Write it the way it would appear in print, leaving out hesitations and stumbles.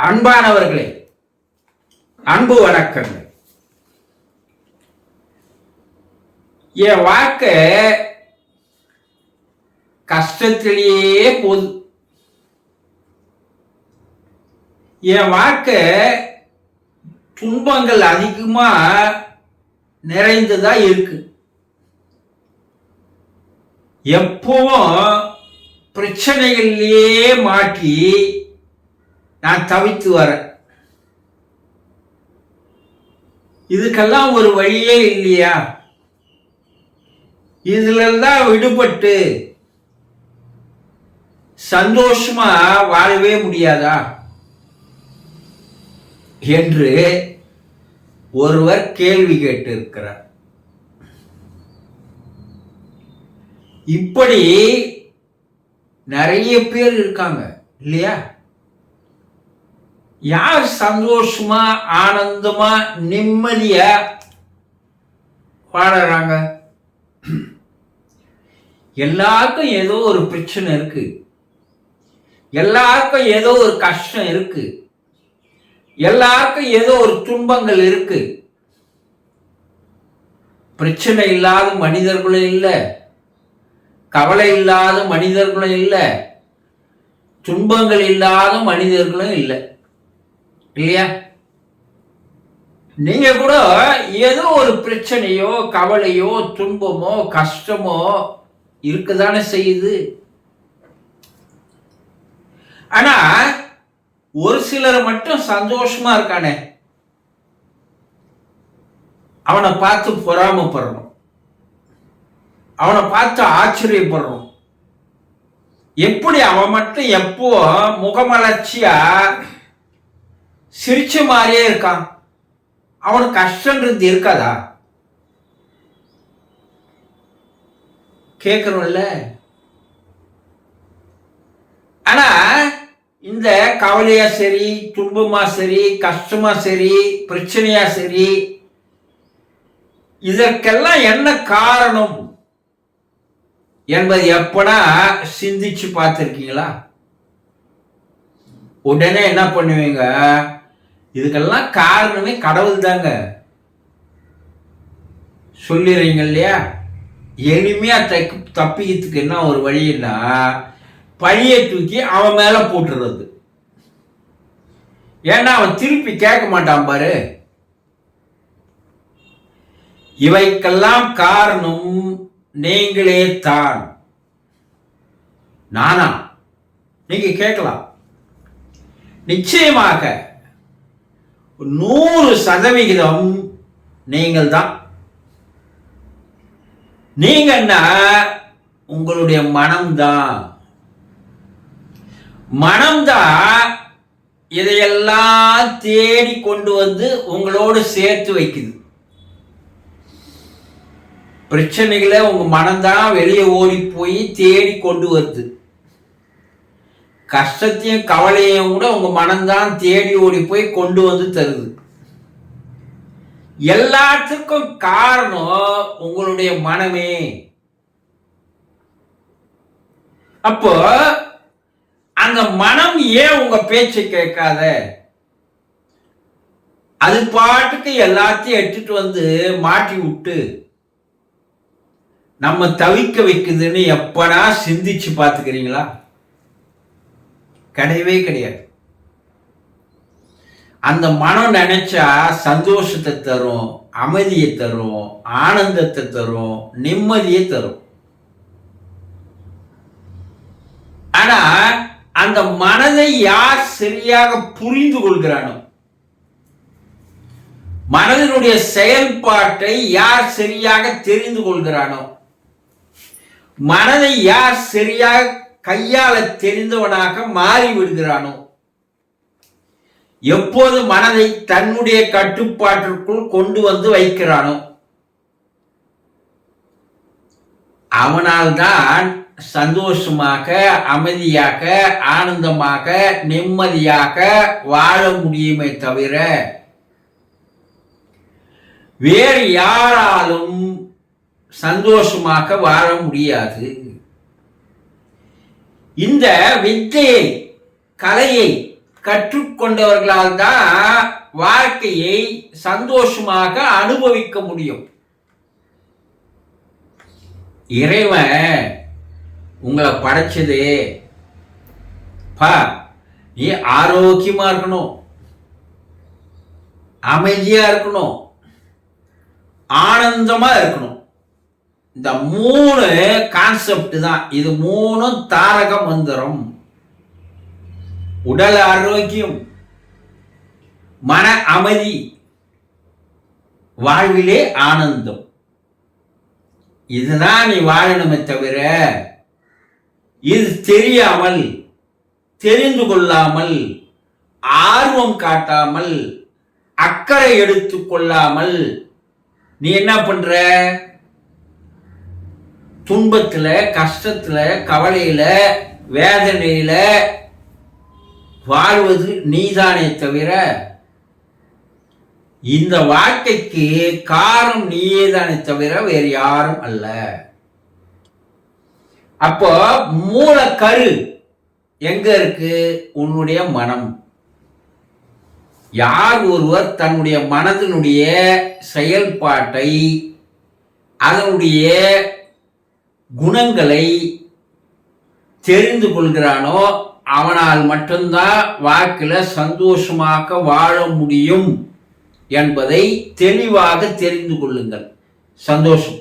அன்பானவர்களே, அன்பு வணக்கங்கள். என் வாழ்க்கை கஷ்டத்திலேயே போகுது. என் வாழ்க்கை துன்பங்கள் அதிகமா நிறைந்ததா இருக்கு. எப்பவும் பிரச்சனைகள்லயே மாட்டி நான் தவித்து வரேன். இதுக்கெல்லாம் ஒரு வழியே இல்லையா? இதுல தான் விடுபட்டு சந்தோஷமா வாழவே முடியாதா என்று ஒருவர் கேள்வி கேட்டு இருக்கிறார். இப்படி நிறைய பேர் இருக்காங்க இல்லையா? யார் சந்தோஷமா ஆனந்தமா நிம்மதியா வாழறாங்க? எல்லாருக்கும் ஏதோ ஒரு பிரச்சனை இருக்கு, எல்லாருக்கும் ஏதோ ஒரு கஷ்டம் இருக்கு, எல்லாருக்கும் ஏதோ ஒரு துன்பங்கள் இருக்கு. பிரச்சனை இல்லாத மனிதர்களும் இல்லை, கவலை இல்லாத மனிதர்களும் இல்லை, துன்பங்கள் இல்லாத மனிதர்களும் இல்லை இல்லையா? நீங்க கூட ஏதோ ஒரு பிரச்சனையோ கவலையோ துன்பமோ கஷ்டமோ இருக்குதானே செய்யுது. ஆனா ஒரு சிலர் மட்டும் சந்தோஷமா இருக்கானே, அவனை பார்த்து பொறாமப்படுறோம், அவனை பார்த்து ஆச்சரியப்படுறோம். எப்படி அவன் மட்டும் எப்போ முகமலர்ச்சியா சிரிச்ச மாதிரியே இருக்கான்? அவனுக்கு கஷ்டன்றது இருக்காதா? கேட்கணும்ல. ஆனா இந்த கவலையா சரி, துன்பமா சரி, கஷ்டமா சரி, பிரச்சனையா சரி, இதற்கெல்லாம் என்ன காரணம் என்பது எப்படா சிந்திச்சு பார்த்திருக்கீங்களா? உடனே என்ன பண்ணுவீங்க? இதுக்கெல்லாம் காரணமே கடவுள் தாங்க சொல்லிடுறீங்க இல்லையா? எளிமையா தப்பிக்கிறதுக்கு என்ன ஒரு வழின்னா, பழியை தூக்கி அவன் மேல போட்டுறது. ஏன்னா அவன் திருப்பி கேட்க மாட்டான் பாரு. இவைக்கெல்லாம் காரணம் நீங்களே தான். நானா? நீங்க கேட்கலாம். நிச்சயமாக 100% நீங்கள் தான். நீங்கன்னா உங்களுடைய மனம்தான். மனம்தான் இதையெல்லாம் தேடி கொண்டு வந்து உங்களோடு சேர்த்து வைக்குது. பிரச்சனைகளை உங்க மனம்தான் வெளியே ஓடி போய் தேடி கொண்டு வருது. கஷ்டத்தையும் கவலையும் கூட உங்க மனம்தான் தேடி ஓடி போய் கொண்டு வந்து தருது. எல்லாத்துக்கும் காரணம் உங்களுடைய மனமே. அப்போ அந்த மனம் ஏன் உங்க பேச்சை கேட்காத? அது பாட்டுக்கு எல்லாத்தையும் எடுத்துட்டு வந்து மாட்டி விட்டு நம்ம தவிக்க வைக்குதுன்னு எப்படா சிந்திச்சு பார்த்துக்கிறீங்களா? கிடையவே கிடையாது. அந்த மனம் நினைச்சா சந்தோஷத்தை தரும், அமைதியை தரும், ஆனந்தத்தை தரும், நிம்மதியை தரும். ஆனா அந்த மனதை யார் சரியாக புரிந்து கொள்கிறானோ, மனதினுடைய செயல்பாட்டை யார் சரியாக தெரிந்து கொள்கிறானோ, மனதை யார் சரியாக கையாள தெரிந்தவனாக மாறி விடுகிறானோ, எப்போது மனதை தன்னுடைய கட்டுப்பாட்டிற்குள் கொண்டு வந்து வைக்கிறானோ, அவனால் தான் சந்தோஷமாக, அமைதியாக, ஆனந்தமாக, நிம்மதியாக வாழ முடியுமே தவிர வேறு யாராலும் சந்தோஷமாக வாழ முடியாது. இந்த வித்தையை, கலையை கற்றுக்கொண்டவர்களால் தான் வாழ்க்கையை சந்தோஷமாக அனுபவிக்க முடியும். இறைவன் உங்களை படைச்சது நீ ஆரோக்கியமா இருக்கணும், அமைதியா இருக்கணும், ஆனந்தமா இருக்கணும். இந்த 3 கான்செப்ட் தான். இது 3 தாரக மந்திரம். உடல் ஆரோக்கியம், மன அமைதி, வாழ்விலே ஆனந்தம். இதுதான் நீ வாழணுமே தவிர இது தெரியாமல், தெரிந்து கொள்ளாமல், ஆர்வம் காட்டாமல், அக்கறை எடுத்துக் கொள்ளாமல் நீ என்ன பண்ற? துன்பத்துல, கஷ்டத்துல, கவலையில, வேதனையில வாழ்வது நீதானே தவிர இந்த வாழ்க்கைக்கு காரணம் நீயேதானே தவிர வேறு யாரும் அல்ல. அப்போ மூலக்கரு எங்க இருக்கு? உன்னுடைய மனம். யார் ஒருவர் தன்னுடைய மனதினுடைய செயல்பாட்டை, அதனுடைய குணங்களை தெரிந்து கொள்கிறானோ அவனால் மட்டும்தான் வாழ்க்கையில சந்தோஷமாக வாழ முடியும் என்பதை தெளிவாக தெரிந்து கொள்ளுங்கள். சந்தோஷம்.